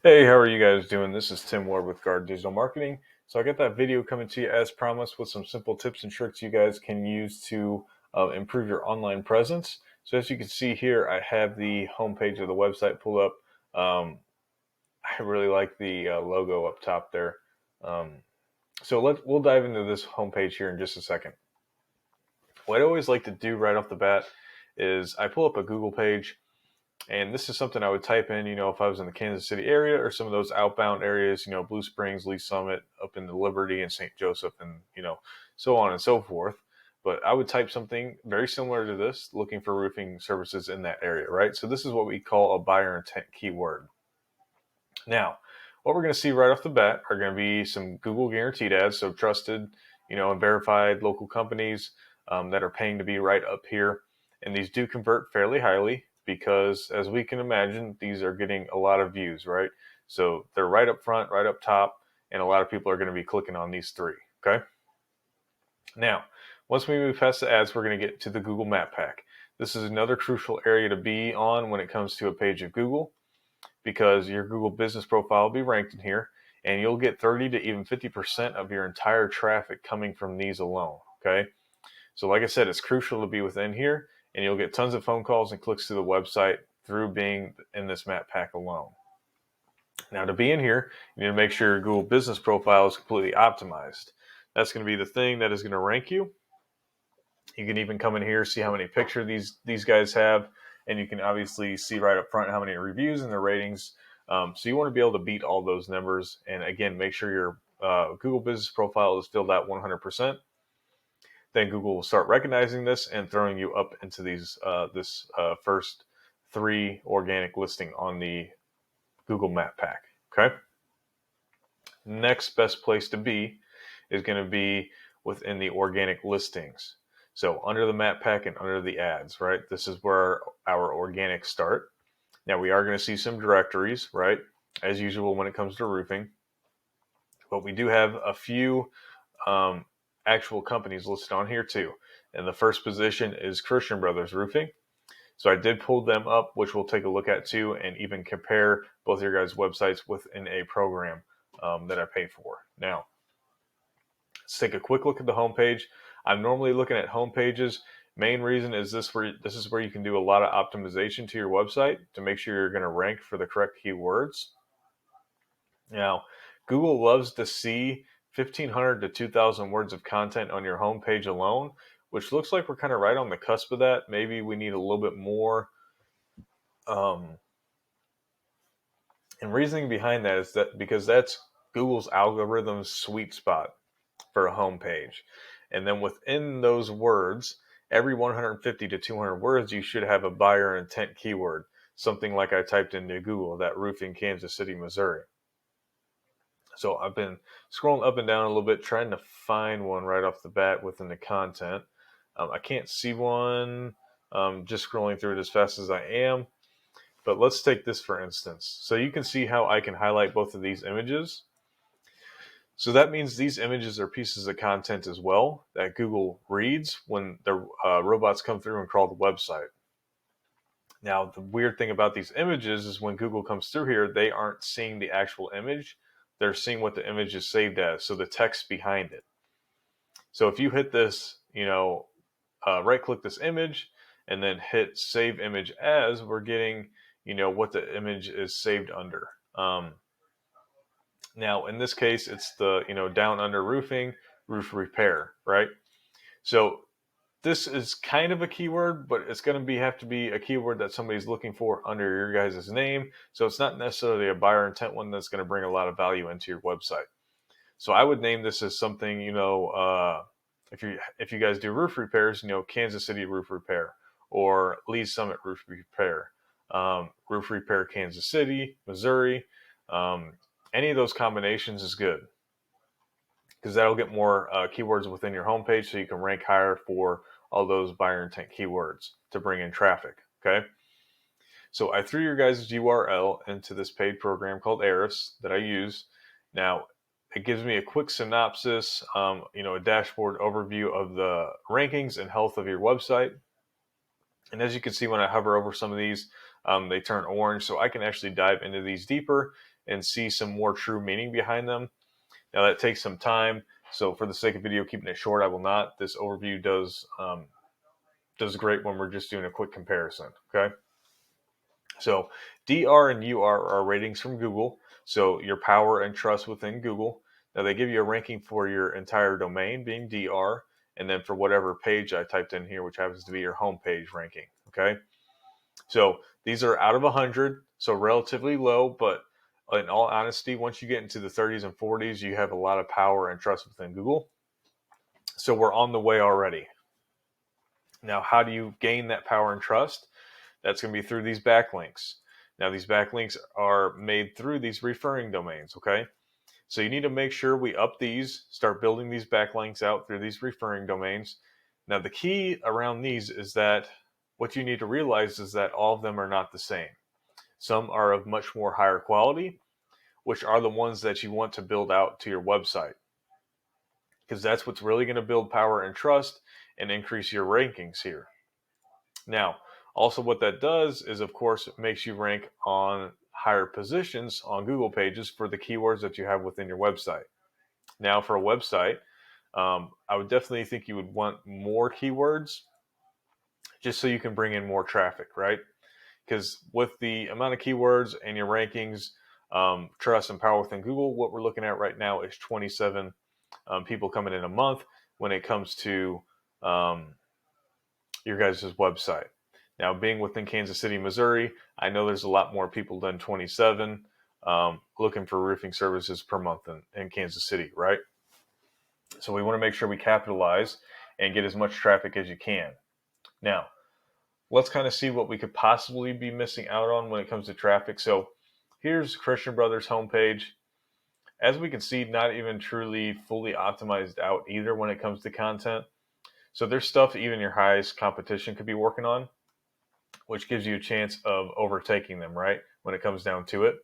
Hey, how are you guys doing? This is Tim Ward with Guard Digital Marketing. So I got that video coming to you as promised with some simple tips and tricks you guys can use to improve your online presence. So as you can see here, I have the homepage of the website pulled up. I really like the logo up top there. Um, so we'll dive into this homepage here in just a second. What I always like to do right off the bat is I pull up a Google page. And this is something I would type in, if I was in the Kansas City area or some of those outbound areas, Blue Springs, Lee Summit, up in the Liberty and St. Joseph, and, so on and so forth. But I would type something very similar to this, looking for roofing services in that area, right? So this is what we call a buyer intent keyword. Now, what we're going to see right off the bat are going to be some Google guaranteed ads, so trusted, and verified local companies that are paying to be right up here. And these do convert fairly highly because, as we can imagine, these are getting a lot of views, right? So they're right up front, right up top, and a lot of people are going to be clicking on these three, okay? Now, once we move past the ads, we're going to get to the Google Map Pack. This is another crucial area to be on when it comes to a page of Google, because your Google business profile will be ranked in here, and you'll get 30 to even 50% of your entire traffic coming from these alone. Okay. So like I said, it's crucial to be within here, and you'll get tons of phone calls and clicks to the website through being in this map pack alone. Now, to be in here, you need to make sure your Google business profile is completely optimized. That's going to be the thing that is going to rank you. You can even come in here, see how many pictures these guys have, and you can obviously see right up front how many reviews and the ratings. So you want to be able to beat all those numbers. And again, make sure your Google business profile is filled out 100%. Then Google will start recognizing this and throwing you up into this first three organic listing on the Google Map Pack. Okay. Next best place to be is going to be within the organic listings. So under the map pack and under the ads, right? This is where our organic start. Now we are going to see some directories, right? As usual when it comes to roofing. But we do have a few actual companies listed on here too. And the first position is Christian Brothers Roofing. So I did pull them up, which we'll take a look at too, and even compare both your guys' websites within a program that I pay for. Now, let's take a quick look at the homepage. I'm normally looking at homepages. Main reason is this is where you can do a lot of optimization to your website to make sure you're going to rank for the correct keywords. Now, Google loves to see 1,500 to 2,000 words of content on your homepage alone, which looks like we're kind of right on the cusp of that. Maybe we need a little bit more. And reasoning behind that is that because that's Google's algorithm's sweet spot for a homepage. And then within those words, every 150 to 200 words, you should have a buyer intent keyword, something like I typed into Google, that roofing Kansas City, Missouri. So I've been scrolling up and down a little bit, trying to find one right off the bat within the content. I can't see one, just scrolling through it as fast as I am. But let's take this for instance. So you can see how I can highlight both of these images. So that means these images are pieces of content as well that Google reads when the robots come through and crawl the website. Now, the weird thing about these images is when Google comes through here, they aren't seeing the actual image. They're seeing what the image is saved as, so the text behind it. So if you hit this, right click this image and then hit save image as, we're getting, what the image is saved under. Now, in this case, it's the, Downunder Roofing, roof repair, right? So this is kind of a keyword, but it's going to have to be a keyword that somebody's looking for under your guys' name. So it's not necessarily a buyer intent one that's going to bring a lot of value into your website. So I would name this as something, if you guys do roof repairs, Kansas City roof repair or Lee Summit roof repair, roof repair Kansas City, Missouri. Any of those combinations is good because that'll get more keywords within your homepage so you can rank higher for all those buyer intent keywords to bring in traffic. Okay. So I threw your guys' URL into this paid program called Eris that I use. Now, it gives me a quick synopsis, a dashboard overview of the rankings and health of your website. And as you can see, when I hover over some of these, they turn orange. So I can actually dive into these deeper and see some more true meaning behind them. Now that takes some time. So for the sake of video, keeping it short, I will not. This overview does great when we're just doing a quick comparison. Okay. So DR and UR are ratings from Google. So your power and trust within Google. Now they give you a ranking for your entire domain being DR, and then for whatever page I typed in here, which happens to be your home page ranking. Okay. So these are out of 100, so relatively low, but in all honesty, once you get into the 30s and 40s, you have a lot of power and trust within Google. So we're on the way already. Now, how do you gain that power and trust? That's going to be through these backlinks. Now, these backlinks are made through these referring domains, okay? So you need to make sure we up these, start building these backlinks out through these referring domains. Now, the key around these is that what you need to realize is that all of them are not the same. Some are of much more higher quality, which are the ones that you want to build out to your website, because that's what's really going to build power and trust and increase your rankings here. Now, also what that does is, of course, it makes you rank on higher positions on Google pages for the keywords that you have within your website. Now, for a website, I would definitely think you would want more keywords just so you can bring in more traffic, right? Because with the amount of keywords and your rankings, trust and power within Google, what we're looking at right now is 27 people coming in a month when it comes to your guys' website. Now, being within Kansas City, Missouri, I know there's a lot more people than 27 looking for roofing services per month in Kansas City, right? So we want to make sure we capitalize and get as much traffic as you can. Now, let's kind of see what we could possibly be missing out on when it comes to traffic. So here's Christian Brothers homepage. As we can see, not even truly fully optimized out either when it comes to content. So there's stuff even your highest competition could be working on, which gives you a chance of overtaking them, right? When it comes down to it,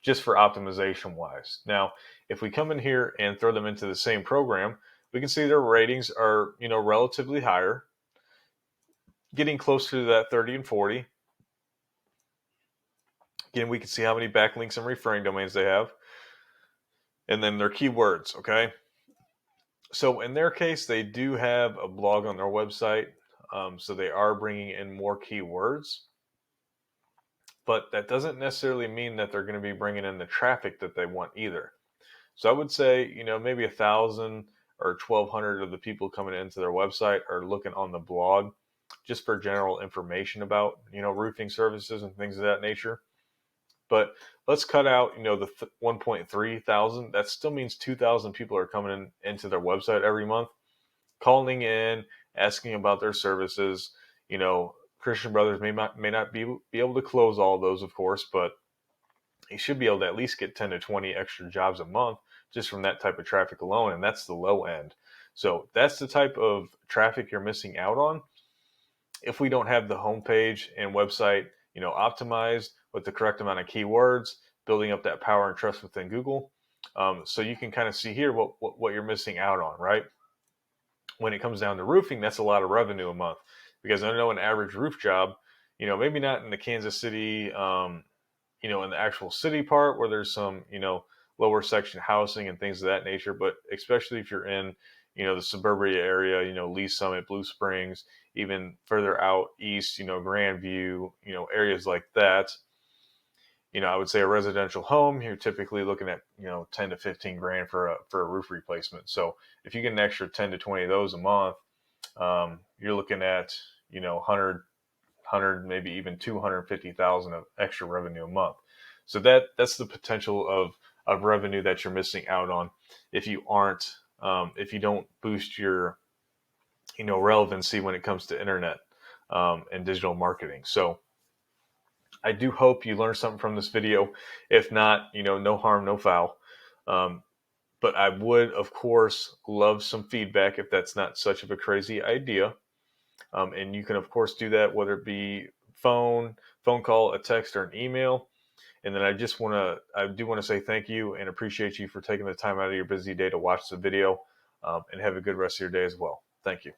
just for optimization wise. Now, if we come in here and throw them into the same program, we can see their ratings are, relatively higher, getting closer to that 30 and 40. Again, we can see how many backlinks and referring domains they have, and then their keywords, okay? So in their case, they do have a blog on their website, so they are bringing in more keywords, but that doesn't necessarily mean that they're going to be bringing in the traffic that they want either. So I would say, maybe 1,000 or 1,200 of the people coming into their website are looking on the blog just for general information about, roofing services and things of that nature. But let's cut out, the 1.3 thousand. That still means 2,000 people are coming into their website every month, calling in, asking about their services. Christian Brothers may not be able to close all of those, of course, but you should be able to at least get 10 to 20 extra jobs a month just from that type of traffic alone, and that's the low end. So that's the type of traffic you're missing out on if we don't have the homepage and website, optimized with the correct amount of keywords, building up that power and trust within Google. So you can kind of see here what you're missing out on, right? When it comes down to roofing, that's a lot of revenue a month, because I know an average roof job, maybe not in the Kansas City, in the actual city part where there's some, lower section housing and things of that nature, but especially if you're in, the suburbia area, Lee Summit, Blue Springs, even further out east, Grandview, areas like that. I would say a residential home, you're typically looking at, 10 to 15 grand for a roof replacement. So if you get an extra 10 to 20 of those a month, you're looking at, 100, maybe even 250,000 of extra revenue a month. So that's the potential of revenue that you're missing out on if you don't boost your, relevancy when it comes to internet and digital marketing. So I do hope you learned something from this video. If not, no harm, no foul. But I would, of course, love some feedback if that's not such of a crazy idea. And you can, of course, do that, whether it be phone call, a text, or an email. And then I do want to say thank you and appreciate you for taking the time out of your busy day to watch the video, and have a good rest of your day as well. Thank you.